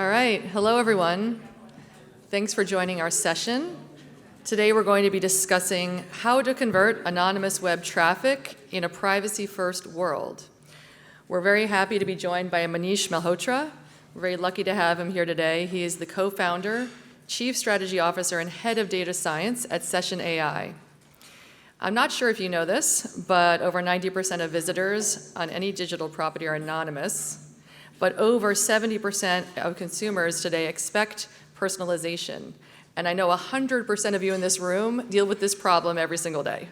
All right. Hello, everyone. Thanks for joining our session. Today, we're going to be discussing how to convert anonymous web traffic in a privacy-first world. We're very happy to be joined by Manish Malhotra. We're very lucky to have him here today. He is the co-founder, chief strategy officer, and head of data science at Session AI. I'm not sure if you know this, but over 90% of visitors on any digital property are anonymous. But over 70% of consumers today expect personalization. And I know 100% of you in this room deal with this problem every single day.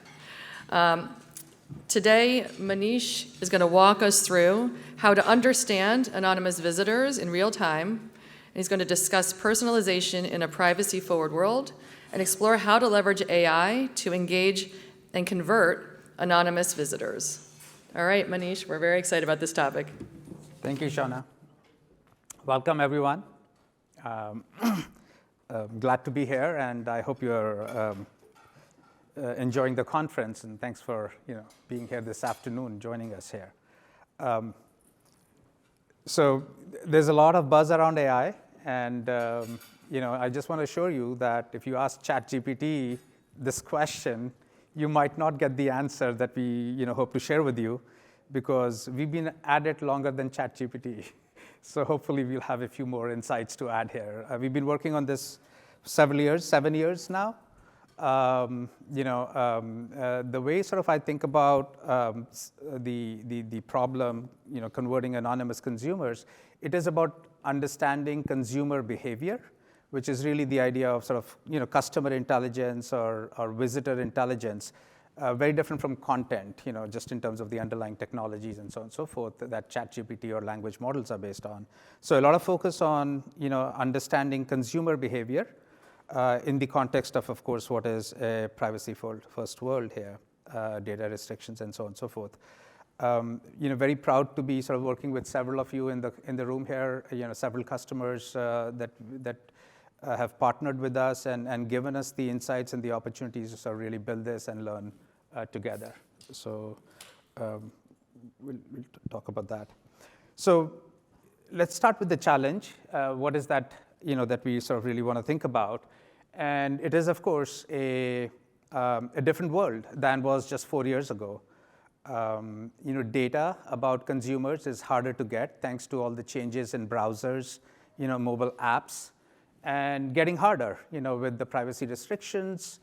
Today, Manish is going to walk us through how to understand anonymous visitors in real time. And he's going to discuss personalization in a privacy-forward world and explore how to leverage AI to engage and convert anonymous visitors. All right, Manish, we're very excited about this topic. Thank you, Shawna. Welcome, everyone. Glad to be here, and I hope you're enjoying the conference. And thanks for being here this afternoon, joining us here. So there's a lot of buzz around AI, and I just want to assure you that if you ask ChatGPT this question, you might not get the answer that we hope to share with you, because we've been at it longer than ChatGPT. So hopefully we'll have a few more insights to add here. We've been working on this several years, 7 years now. The way sort of I think about the problem, converting anonymous consumers, it is about understanding consumer behavior, which is really the idea of sort of customer intelligence or visitor intelligence. Very different from content, just in terms of the underlying technologies and so on and so forth that ChatGPT or language models are based on. So a lot of focus on, understanding consumer behavior in the context of course, what is a privacy-first world here, data restrictions and so on and so forth. Very proud to be sort of working with several of you in the room here. Several customers that have partnered with us and given us the insights and the opportunities to sort of really build this and learn together. So we'll talk about that. So let's start with the challenge. What is that, that we sort of really want to think about? And it is, of course, a different world than was just 4 years ago. Data about consumers is harder to get thanks to all the changes in browsers, mobile apps, and getting harder, with the privacy restrictions,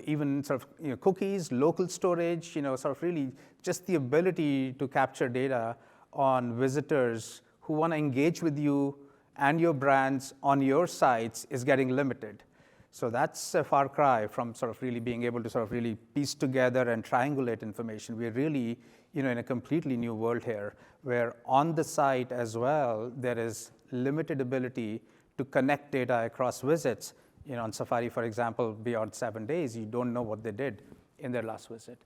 even sort of cookies, local storage, sort of really just the ability to capture data on visitors who want to engage with you and your brands on your sites is getting limited. So that's a far cry from sort of really being able to sort of really piece together and triangulate information. We're really, in a completely new world here, where on the site as well, there is limited ability to connect data across visits. On Safari, for example, beyond 7 days, you don't know what they did in their last visit.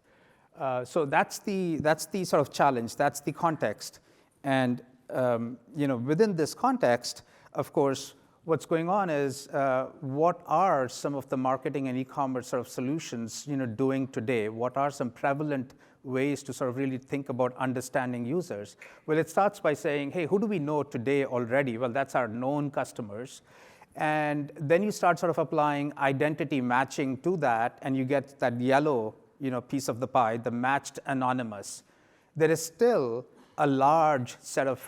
So that's the sort of challenge. That's the context. And within this context, of course, what's going on is what are some of the marketing and e-commerce sort of solutions doing today? What are some prevalent ways to sort of really think about understanding users? Well, it starts by saying, hey, who do we know today already? Well, that's our known customers. And then you start sort of applying identity matching to that, and you get that yellow piece of the pie, the matched anonymous. There is still a large set of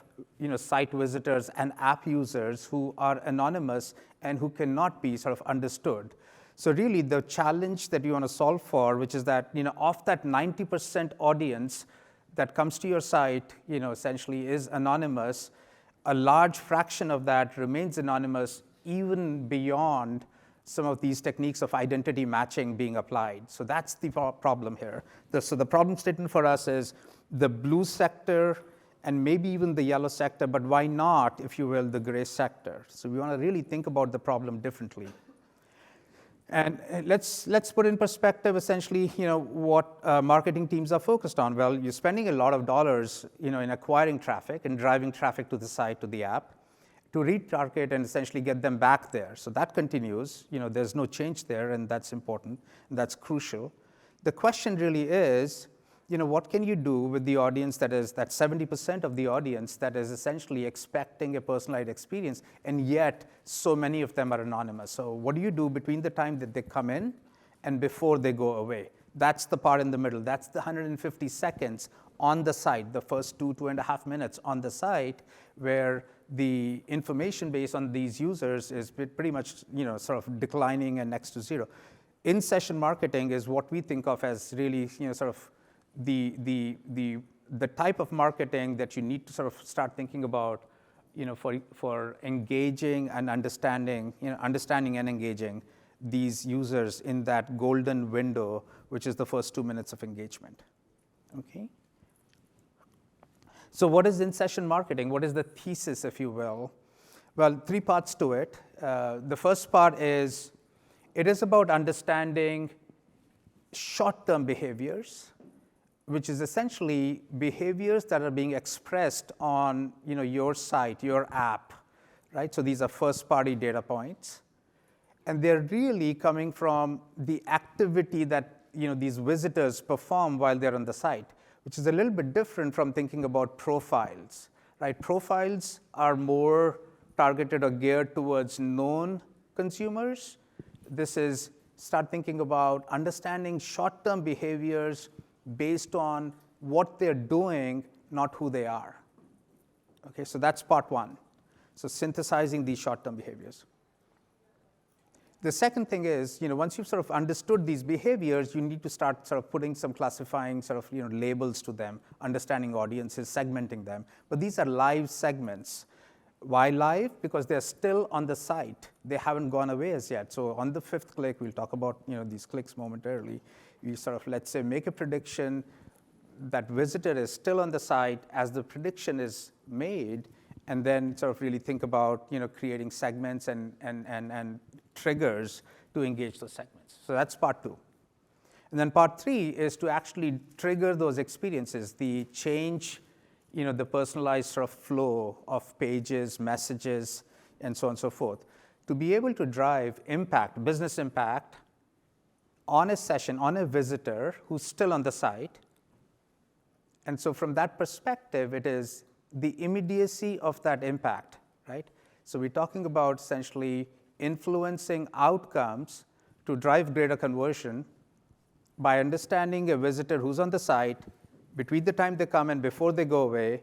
site visitors and app users who are anonymous and who cannot be sort of understood. So really the challenge that you want to solve for, which is that of that 90% audience that comes to your site, essentially is anonymous, a large fraction of that remains anonymous even beyond some of these techniques of identity matching being applied. So that's the problem here. So the problem statement for us is the blue sector and maybe even the yellow sector, but why not, if you will, the gray sector? So we want to really think about the problem differently. And let's put in perspective essentially, what marketing teams are focused on. Well, you're spending a lot of dollars, in acquiring traffic and driving traffic to the site, to the app, to retarget and essentially get them back there. So that continues. There's no change there, and that's important, and that's crucial. The question really is, what can you do with the audience that 70% of the audience that is essentially expecting a personalized experience, and yet so many of them are anonymous? So what do you do between the time that they come in and before they go away? That's the part in the middle. That's the 150 seconds on the site, the first 2.5 minutes on the site, where the information base on these users is pretty much sort of declining and next to zero. In-session marketing is what we think of as really sort of the type of marketing that you need to sort of start thinking about for engaging and understanding and engaging these users in that golden window, which is the first 2 minutes of engagement. Okay. So what is in-session marketing? What is the thesis, if you will? Well, 3 parts to it. The first part is, it is about understanding short-term behaviors, which is essentially behaviors that are being expressed on your site, your app, right? So these are first-party data points. And they're really coming from the activity that these visitors perform while they're on the site, which is a little bit different from thinking about profiles, right? Profiles are more targeted or geared towards known consumers. This is start thinking about understanding short-term behaviors based on what they're doing, not who they are. Okay, so that's part 1. So synthesizing these short-term behaviors. The second thing is, once you've sort of understood these behaviors, you need to start sort of putting some classifying sort of labels to them, understanding audiences, segmenting them. But these are live segments. Why live? Because they're still on the site. They haven't gone away as yet. So on the 5th click, we'll talk about these clicks momentarily. You sort of, let's say, make a prediction that visitor is still on the site as the prediction is made, and then sort of really think about creating segments and triggers to engage those segments. So that's part 2. And then part 3 is to actually trigger those experiences, the change, the personalized sort of flow of pages, messages, and so on and so forth, to be able to drive impact, business impact, on a session, on a visitor who's still on the site. And so from that perspective, it is the immediacy of that impact, right? So we're talking about essentially influencing outcomes to drive greater conversion by understanding a visitor who's on the site between the time they come and before they go away,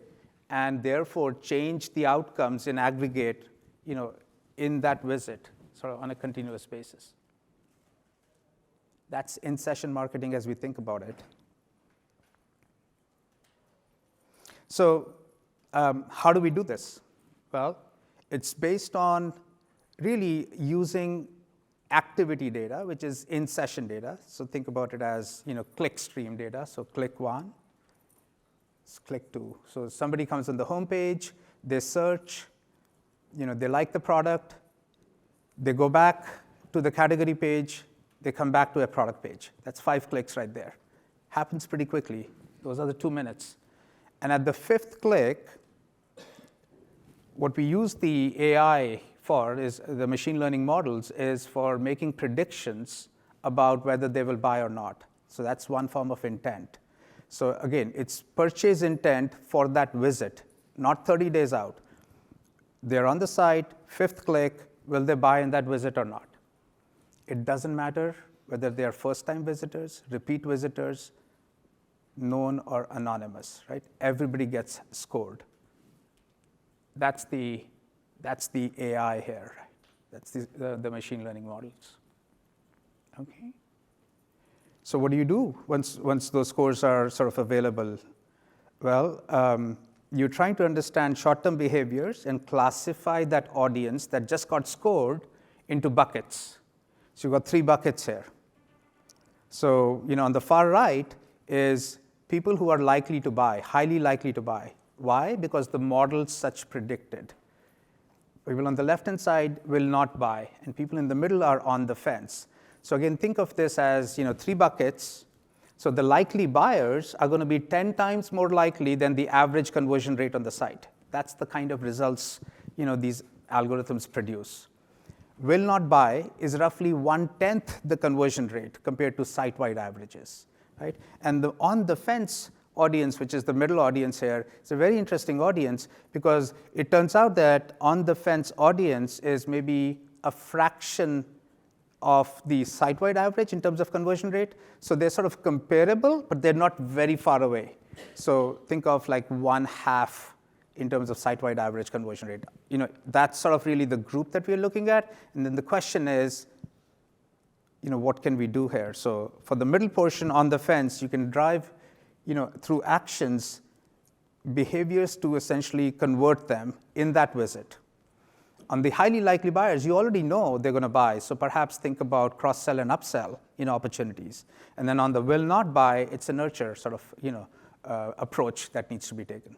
and therefore change the outcomes in aggregate, in that visit, sort of on a continuous basis. That's in-session marketing as we think about it. So how do we do this? Well, it's based on really using activity data, which is in-session data. So think about it as click stream data. So click 1, click 2. So somebody comes on the home page, they search, they like the product, they go back to the category page, they come back to a product page. That's 5 clicks right there. Happens pretty quickly. Those are the 2 minutes. And at the 5th click, what we use the AI for is the machine learning models is for making predictions about whether they will buy or not. So that's one form of intent. So again, it's purchase intent for that visit, not 30 days out. They're on the site, 5th click, will they buy in that visit or not? It doesn't matter whether they are first-time visitors, repeat visitors, known or anonymous, right? Everybody gets scored. That's the AI here, right? That's the machine learning models. Okay. So what do you do once those scores are sort of available? Well, you're trying to understand short-term behaviors and classify that audience that just got scored into buckets. So you've got 3 buckets here. So on the far right is people who are likely to buy, highly likely to buy. Why? Because the models such predicted. People on the left-hand side will not buy, and people in the middle are on the fence. So again, think of this as 3 buckets. So the likely buyers are going to be 10 times more likely than the average conversion rate on the site. That's the kind of results these algorithms produce. Will not buy is roughly 1/10 the conversion rate compared to site-wide averages. right? And the on-the-fence audience, which is the middle audience here, is a very interesting audience because it turns out that on-the-fence audience is maybe a fraction of the site-wide average in terms of conversion rate. So they're sort of comparable, but they're not very far away. So think of like 1/2 in terms of site-wide average conversion rate. That's sort of really the group that we're looking at. And then the question is, what can we do here? So for the middle portion on the fence, you can drive, through actions, behaviors to essentially convert them in that visit. On the highly likely buyers, you already know they're going to buy. So perhaps think about cross-sell and upsell, opportunities. And then on the will not buy, it's a nurture sort of, approach that needs to be taken.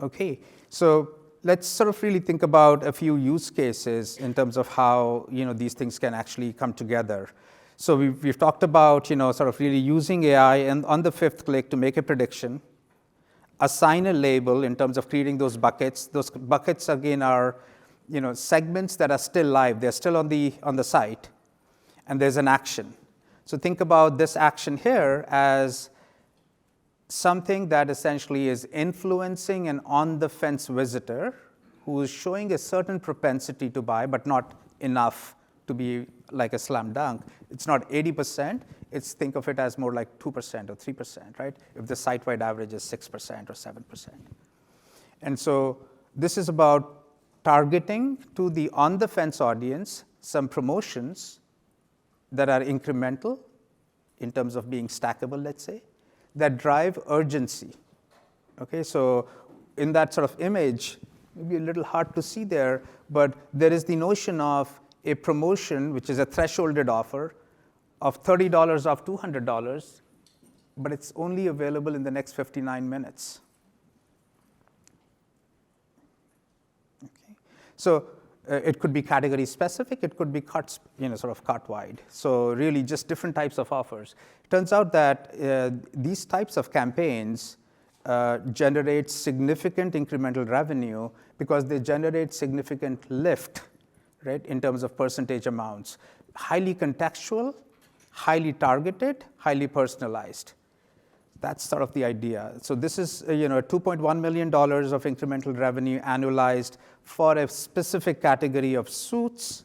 Okay, so let's sort of really think about a few use cases in terms of how these things can actually come together. So we've talked about sort of really using AI and on the 5th click to make a prediction, assign a label in terms of creating those buckets. Those buckets again are segments that are still live. They're still on the site, and there's an action. So think about this action here as something that essentially is influencing an on-the-fence visitor who is showing a certain propensity to buy, but not enough to be like a slam dunk. It's not 80%. Think of it as more like 2% or 3%, right? If the site-wide average is 6% or 7%. And so this is about targeting to the on-the-fence audience some promotions that are incremental in terms of being stackable, let's say, that drive urgency. Okay, so in that sort of image, maybe a little hard to see there, but there is the notion of a promotion, which is a thresholded offer of $30 off $200, but it's only available in the next 59 minutes. Okay, so it could be category specific, it could be cart wide. So really just different types of offers. It turns out that these types of campaigns generate significant incremental revenue because they generate significant lift, right, in terms of percentage amounts. Highly contextual, highly targeted, highly personalized. That's sort of the idea. So this is $2.1 million of incremental revenue annualized for a specific category of suits,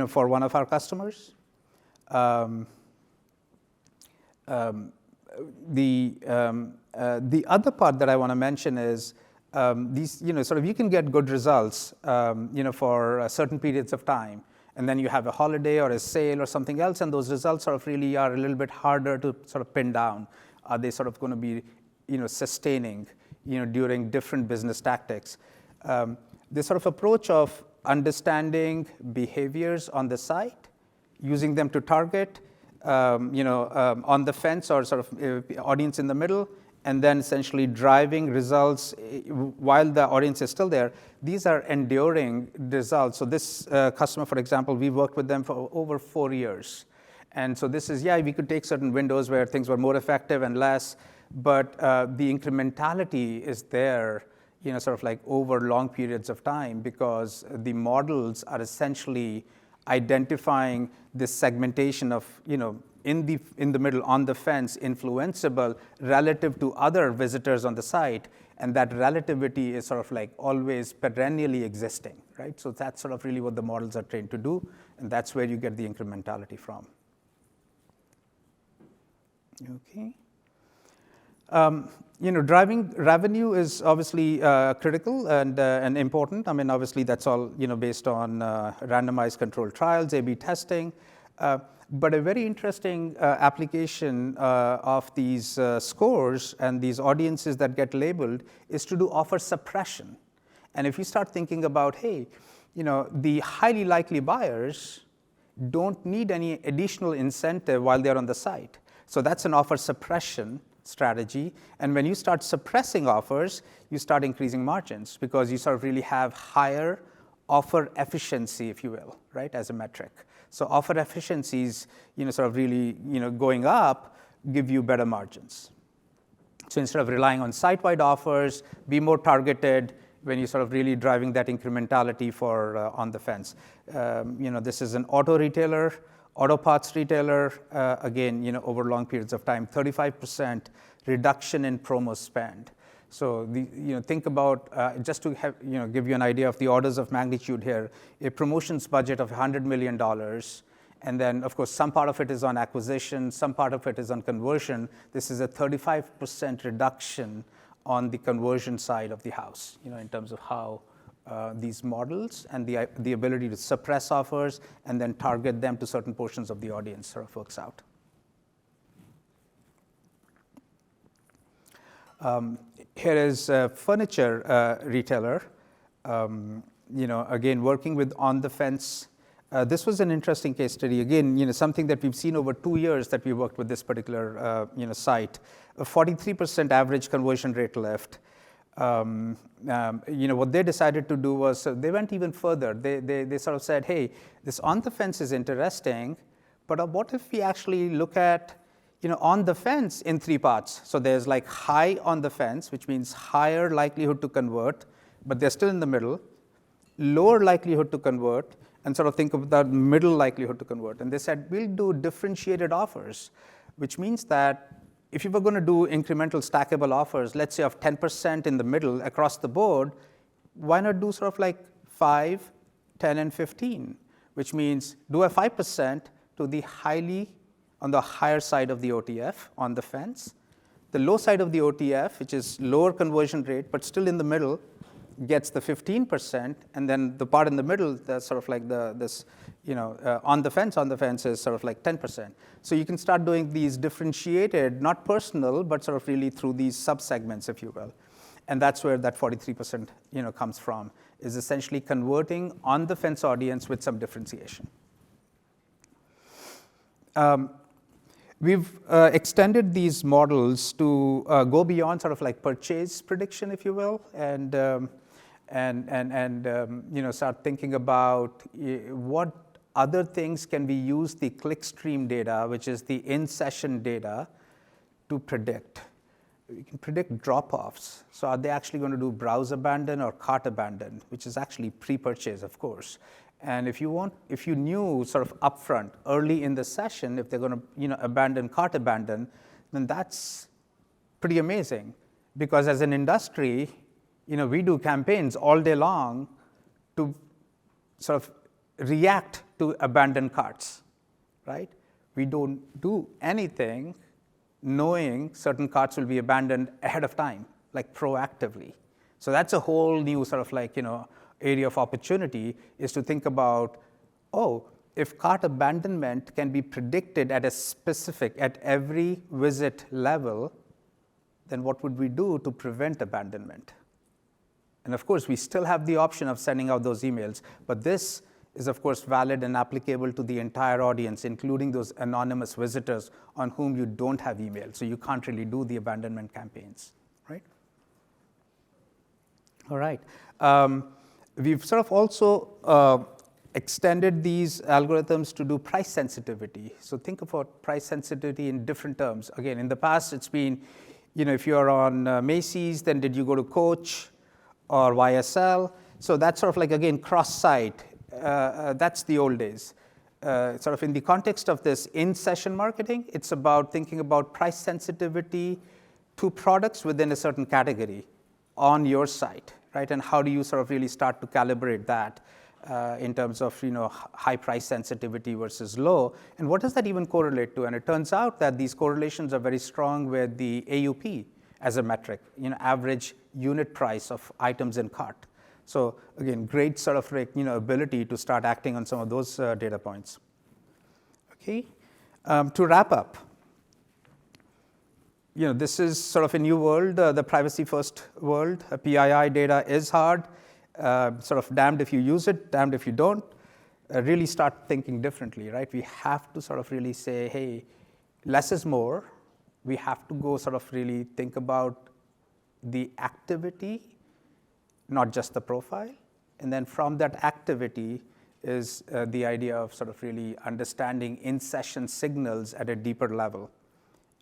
for one of our customers. The other part that I want to mention is these, you can get good results, for certain periods of time. And then you have a holiday or a sale or something else, and those results sort of really are a little bit harder to sort of pin down. Are they sort of going to be, sustaining, during different business tactics? This sort of approach of understanding behaviors on the site, using them to target, on the fence or sort of audience in the middle, and then essentially driving results while the audience is still there. These are enduring results. So this customer, for example, we worked with them for over 4 years. And so this is, we could take certain windows where things were more effective and less, but the incrementality is there, sort of like over long periods of time because the models are essentially identifying this segmentation of, in the middle, on the fence, influenceable relative to other visitors on the site, and that relativity is sort of like always perennially existing, right? So that's sort of really what the models are trained to do, and that's where you get the incrementality from. Okay. Driving revenue is obviously critical and important. I mean, obviously that's all based on randomized controlled trials, A/B testing. But a very interesting application of these scores and these audiences that get labeled is to do offer suppression. And if you start thinking about, hey, the highly likely buyers don't need any additional incentive while they're on the site. So that's an offer suppression strategy. And when you start suppressing offers, you start increasing margins because you sort of really have higher offer efficiency, if you will, right, as a metric. So offer efficiencies, sort of really, going up, give you better margins. So instead of relying on site-wide offers, be more targeted, when you're sort of really driving that incrementality for on the fence. This is an auto retailer, auto parts retailer, again, over long periods of time, 35% reduction in promo spend. So think about, just to have, give you an idea of the orders of magnitude here, a promotions budget of $100 million, and then, of course, some part of it is on acquisition, some part of it is on conversion. This is a 35% reduction on the conversion side of the house, in terms of how these models and the ability to suppress offers and then target them to certain portions of the audience sort of works out. Here is a furniture retailer, again, working with on-the-fence. This was an interesting case study. Again, something that we've seen over 2 years that we worked with this particular, site. A 43% average conversion rate lift. What they decided to do was they went even further. They sort of said, hey, this on-the-fence is interesting, but what if we actually look at on the fence in 3 parts? So there's like high on the fence, which means higher likelihood to convert, but they're still in the middle, lower likelihood to convert, and sort of think of that middle likelihood to convert. And they said, we'll do differentiated offers, which means that if you were going to do incremental stackable offers, let's say of 10% in the middle across the board, why not do sort of like 5, 10, and 15, which means do a 5% to the on the higher side of the OTF on the fence. The low side of the OTF, which is lower conversion rate, but still in the middle, gets the 15%, and then the part in the middle, that's sort of like on the fence is sort of like 10%. So you can start doing these differentiated, not personal, but sort of really through these subsegments, if you will. And that's where that 43%, comes from, is essentially converting on the fence audience with some differentiation. We've extended these models to go beyond sort of like purchase prediction, if you will, and start thinking about what other things can we use the clickstream data, which is the in-session data, to predict. We can predict drop-offs. So are they actually going to do browse abandon or cart abandon, which is actually pre-purchase, of course. And if you knew sort of upfront, early in the session, if they're going to abandon cart abandon, then that's pretty amazing. Because as an industry, we do campaigns all day long to sort of react to abandoned carts, right? We don't do anything knowing certain carts will be abandoned ahead of time, like proactively. So that's a whole new sort of like, area of opportunity, is to think about, if cart abandonment can be predicted at every visit level, then what would we do to prevent abandonment? And of course, we still have the option of sending out those emails, but this is of course valid and applicable to the entire audience, including those anonymous visitors on whom you don't have email, so you can't really do the abandonment campaigns, right? All right. We've sort of also extended these algorithms to do price sensitivity. So think about price sensitivity in different terms. Again, in the past, it's been, if you're on Macy's, then did you go to Coach or YSL? So that's sort of like, again, cross-site. That's the old days. Sort of in the context of this in-session marketing, it's about thinking about price sensitivity to products within a certain category on your site, right? And how do you sort of really start to calibrate that in terms of high price sensitivity versus low? And what does that even correlate to? And it turns out that these correlations are very strong with the AUP as a metric, average unit price of items in cart. So again, great sort of like, ability to start acting on some of those data points. Okay, to wrap up, this is sort of a new world, the privacy-first world. PII data is hard, sort of damned if you use it, damned if you don't. Really start thinking differently, right? We have to sort of really say, hey, less is more. We have to go sort of really think about the activity, not just the profile. And then from that activity is the idea of sort of really understanding in-session signals at a deeper level.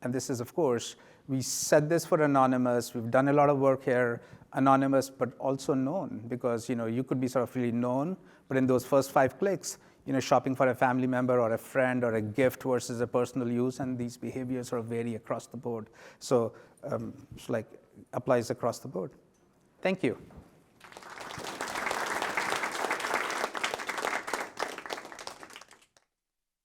And this is, of course, we set this for anonymous. We've done a lot of work here, anonymous, but also known, because you could be sort of really known, but in those first 5 clicks, shopping for a family member or a friend or a gift versus a personal use, and these behaviors sort of vary across the board. So it's like applies across the board. Thank you.